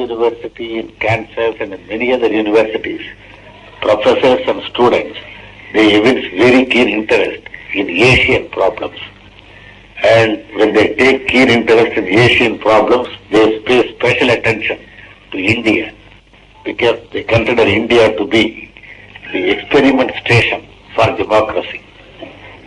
University, in Kansas, and in many other universities, professors and students, they evince very keen interest in Asian problems. And when they take keen interest in Asian problems, they pay special attention to India because they consider India to be the experiment station for democracy.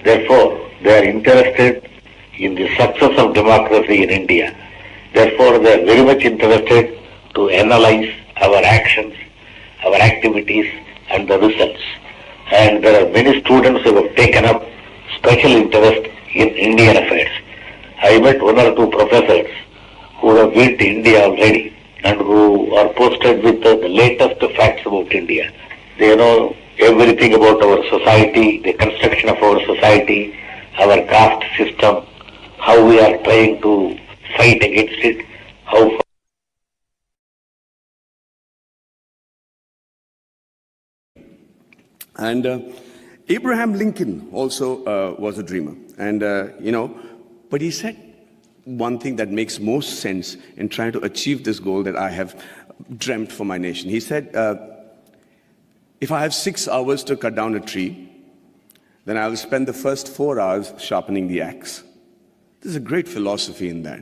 Therefore, they are interested in the success of democracy in India. Therefore, they are very much interested to analyze our actions, our activities, and the results. And there are many students who have taken up special interest in Indian affairs. I met one or two professors who have been to India already and who are posted with the latest facts about India. They know everything about our society, the construction of our society, our caste system, how we are trying to fight against it, how And Abraham Lincoln also was a dreamer. And, but he said one thing that makes most sense in trying to achieve this goal that I have dreamt for my nation. He said, if I have 6 hours to cut down a tree, then I will spend the first 4 hours sharpening the axe. There's a great philosophy in that.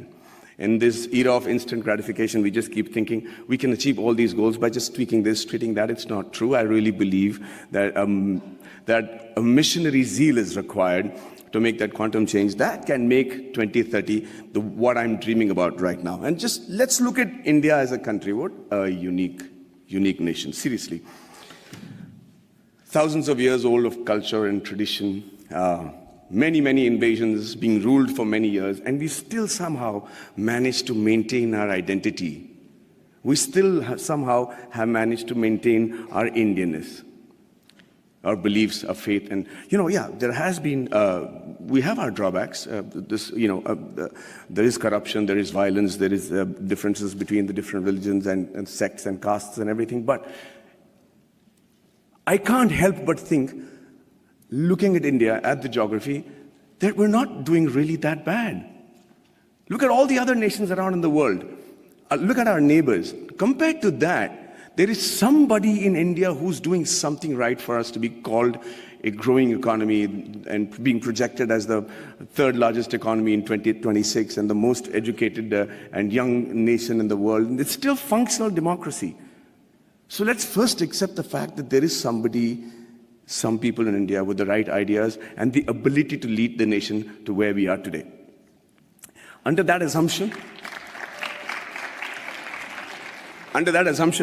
In this era of instant gratification, we just keep thinking we can achieve all these goals by just tweaking this, tweaking that. It's not true. I really believe that, that a missionary zeal is required to make that quantum change that can make 2030 what I'm dreaming about right now. And just let's look at India as a country. What a unique nation, seriously. Thousands of years old of culture and tradition, many invasions, being ruled for many years, and we still somehow managed to maintain our identity. We still somehow have managed to maintain our Indianness, our beliefs, our faith. And, there has been, we have our drawbacks. There is corruption, there is violence, there is differences between the different religions and sects and castes and everything. But I can't help but think, looking at India, at the geography, that we're not doing really that bad. Look at all the other nations around in the world. Look at our neighbors. Compared to that, there is somebody in India who's doing something right for us to be called a growing economy and being projected as the third largest economy in 2026 and the most educated and young nation in the world. And it's still functional democracy. So let's first accept the fact that there is some people in India with the right ideas and the ability to lead the nation to where we are today. Under that assumption,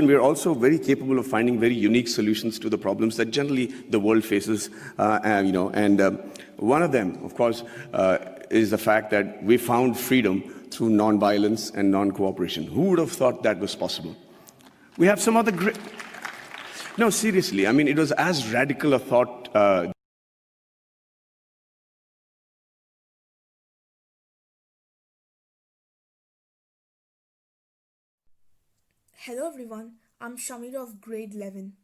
we are also very capable of finding very unique solutions to the problems that generally the world faces. One of them, of course, is the fact that we found freedom through non-violence and non-cooperation. Who would have thought that was possible? We have some other great... No, seriously, I mean, it was as radical a thought. Hello everyone, I'm Shamira of grade 11.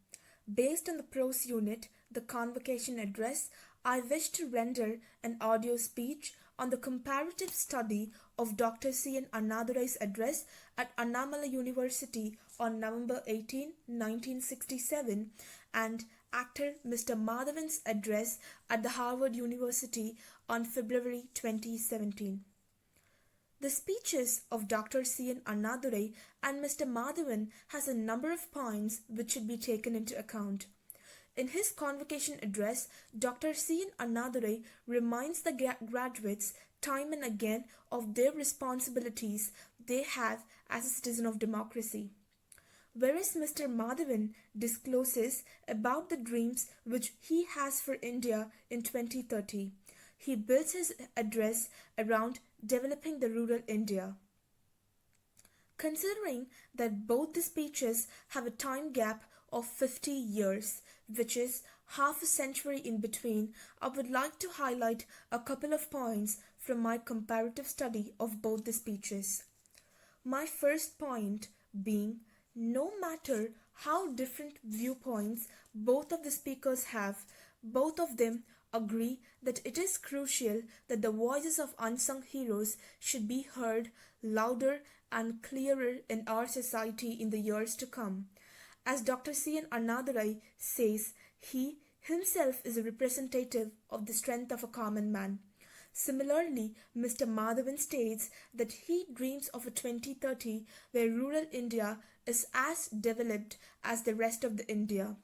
Based on the prose unit, the Convocation address, I wish to render an audio speech on the comparative study of Dr. C.N. Annadurai's address at Annamalai University on November 18, 1967 and actor Mr. Madhavan's address at the Harvard University on February 2017. The speeches of Dr. C.N. Annadurai and Mr. Madhavan has a number of points which should be taken into account. In his convocation address, Dr. C.N. Annadurai reminds the graduates time and again of their responsibilities they have as a citizen of democracy. Whereas Mr. Madhavan discloses about the dreams which he has for India in 2030. He builds his address around developing the rural India. Considering that both the speeches have a time gap of 50 years, which is half a century in between, I would like to highlight a couple of points from my comparative study of both the speeches. My first point being, no matter how different viewpoints both of the speakers have, both of them agree that it is crucial that the voices of unsung heroes should be heard louder and clearer in our society in the years to come. As Dr. C.N. Annadurai says, he himself is a representative of the strength of a common man. Similarly, Mr. Madhavan states that he dreams of a 2030 where rural India is as developed as the rest of the India.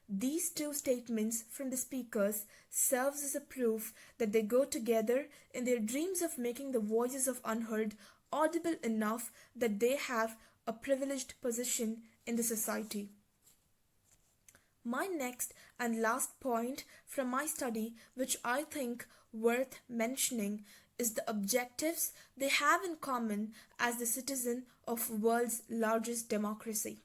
These two statements from the speakers serves as a proof that they go together in their dreams of making the voices of unheard audible enough that they have a privileged position in the society. My next and last point from my study, which I think worth mentioning, is the objectives they have in common as the citizen of world's largest democracy.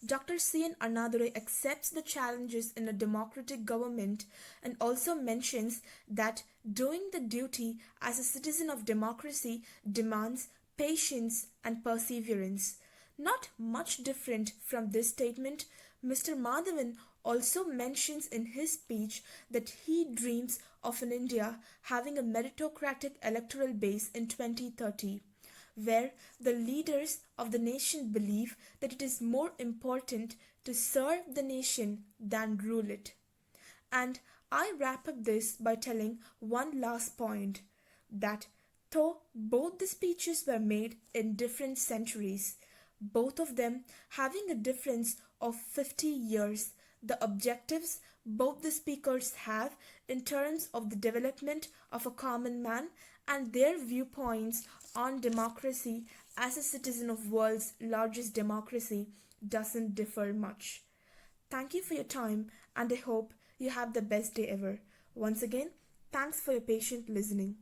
Dr. C.N. Annadurai accepts the challenges in a democratic government and also mentions that doing the duty as a citizen of democracy demands patience and perseverance. Not much different from this statement, Mr. Madhavan also mentions in his speech that he dreams of an India having a meritocratic electoral base in 2030, where the leaders of the nation believe that it is more important to serve the nation than rule it. And I wrap up this by telling one last point, that though both the speeches were made in different centuries, both of them having a difference of 50 years, the objectives both the speakers have in terms of the development of a common man and their viewpoints on democracy as a citizen of world's largest democracy doesn't differ much. Thank you for your time, and I hope you have the best day ever. Once again, thanks for your patient listening.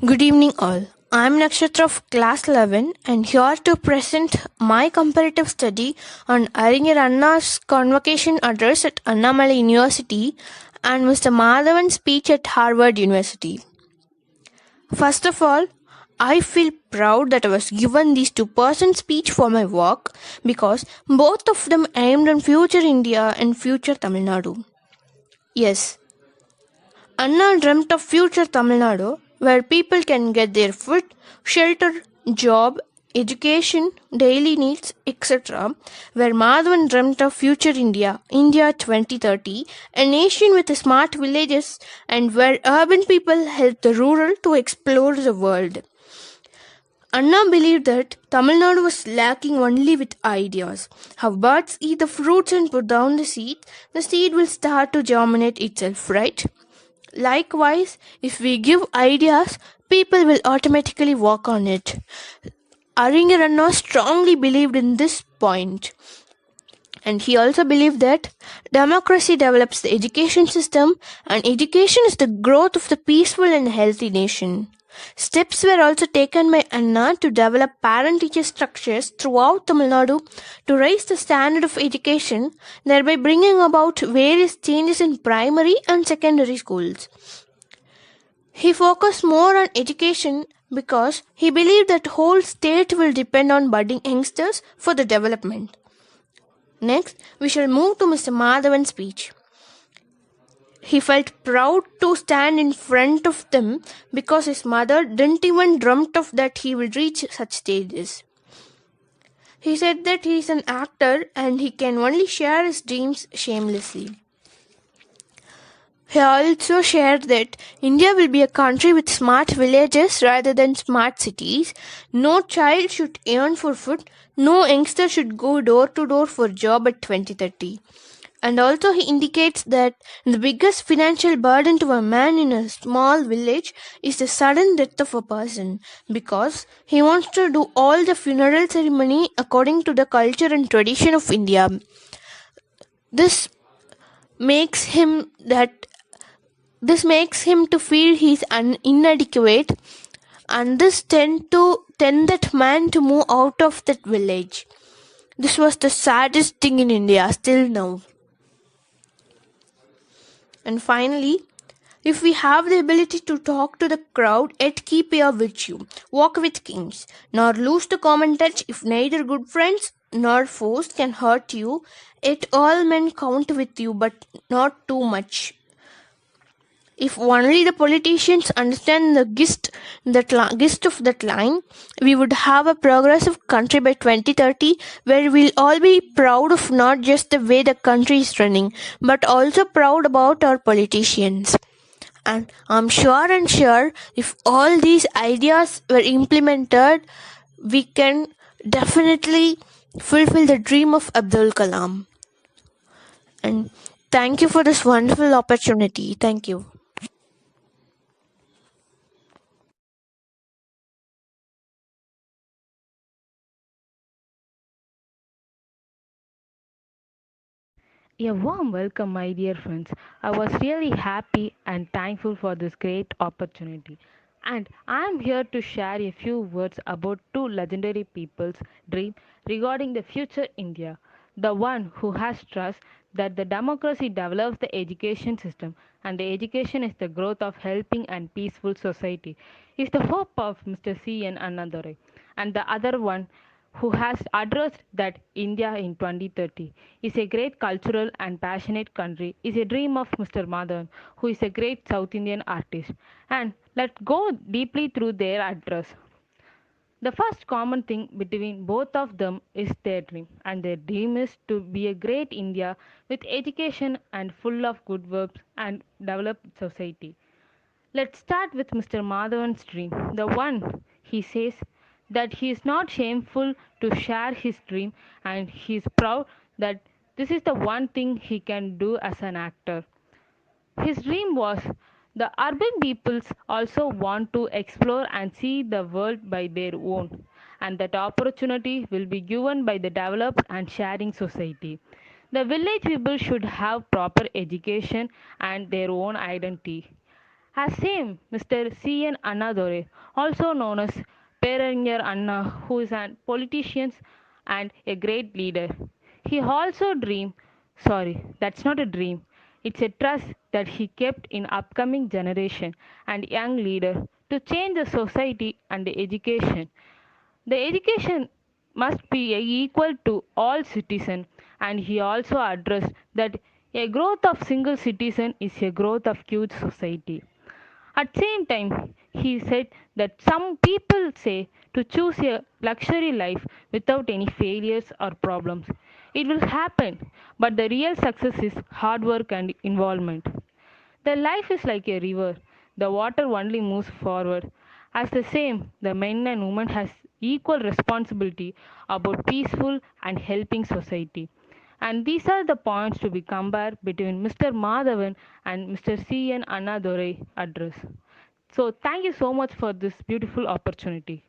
Good evening all. I am Nakshatra of class 11 and here to present my comparative study on Arinyar Anna's convocation address at Annamalai University and Mr. Madhavan's speech at Harvard University. First of all, I feel proud that I was given these 2% speech for my work because both of them aimed on future India and future Tamil Nadu. Yes, Anna dreamt of future Tamil Nadu, where people can get their food, shelter, job, education, daily needs, etc., where Madhavan dreamt of future India, India 2030, a nation with smart villages, and where urban people help the rural to explore the world. Anna believed that Tamil Nadu was lacking only with ideas. How birds eat the fruits and put down the seed will start to germinate itself, right? Likewise, if we give ideas, people will automatically work on it. Arinyar Anna strongly believed in this point. And he also believed that democracy develops the education system and education is the growth of the peaceful and healthy nation. Steps were also taken by Anna to develop parent-teacher structures throughout Tamil Nadu to raise the standard of education, thereby bringing about various changes in primary and secondary schools. He focused more on education because he believed that whole state will depend on budding youngsters for the development. Next, we shall move to Mr. Madhavan's speech. He felt proud to stand in front of them because his mother didn't even dreamt of that he will reach such stages. He said that he is an actor and he can only share his dreams shamelessly. He also shared that India will be a country with smart villages rather than smart cities. No child should yearn for food. No youngster should go door to door for job at 2030. And also he indicates that the biggest financial burden to a man in a small village is the sudden death of a person because he wants to do all the funeral ceremony according to the culture and tradition of India. This makes him to feel he is inadequate, and this tend that man to move out of that village. This was the saddest thing in India still now. And finally, if we have the ability to talk to the crowd yet keep your virtue, walk with kings, nor lose the common touch if neither good friends nor force can hurt you, yet all men count with you, but not too much. If only the politicians understand the gist of that line, we would have a progressive country by 2030 where we'll all be proud of not just the way the country is running, but also proud about our politicians. And I'm sure if all these ideas were implemented, we can definitely fulfill the dream of Abdul Kalam. And thank you for this wonderful opportunity. Thank you. A warm welcome, my dear friends. I was really happy and thankful for this great opportunity. And I am here to share a few words about two legendary people's dream regarding the future India. The one who has trust that the democracy develops the education system and the education is the growth of helping and peaceful society is the hope of Mr. C.N. Annadure. And the other one who has addressed that India in 2030 is a great cultural and passionate country, is a dream of Mr. Madhavan, who is a great South Indian artist. And let's go deeply through their address. The first common thing between both of them is their dream, and their dream is to be a great India with education and full of good works and developed society. Let's start with Mr. Madhavan's dream, the one he says that he is not shameful to share his dream and he is proud that this is the one thing he can do as an actor. His dream was the urban peoples also want to explore and see the world by their own, and that opportunity will be given by the developed and sharing society. The village people should have proper education and their own identity. As same Mr. C.N. Annadore, also known as Perarinyar Anna, who is a politician and a great leader. He also dreamed, sorry, that's not a dream, it's a trust that he kept in upcoming generation and young leader to change the society and the education. The education must be equal to all citizens, and he also addressed that a growth of single citizen is a growth of huge society. At same time, he said that some people say to choose a luxury life without any failures or problems. It will happen, but the real success is hard work and involvement. The life is like a river. The water only moves forward. As the same, the men and women has equal responsibility about peaceful and helping society. And these are the points to be compared between Mr. Madhavan and Mr. C. N. Annadore address. So thank you so much for this beautiful opportunity.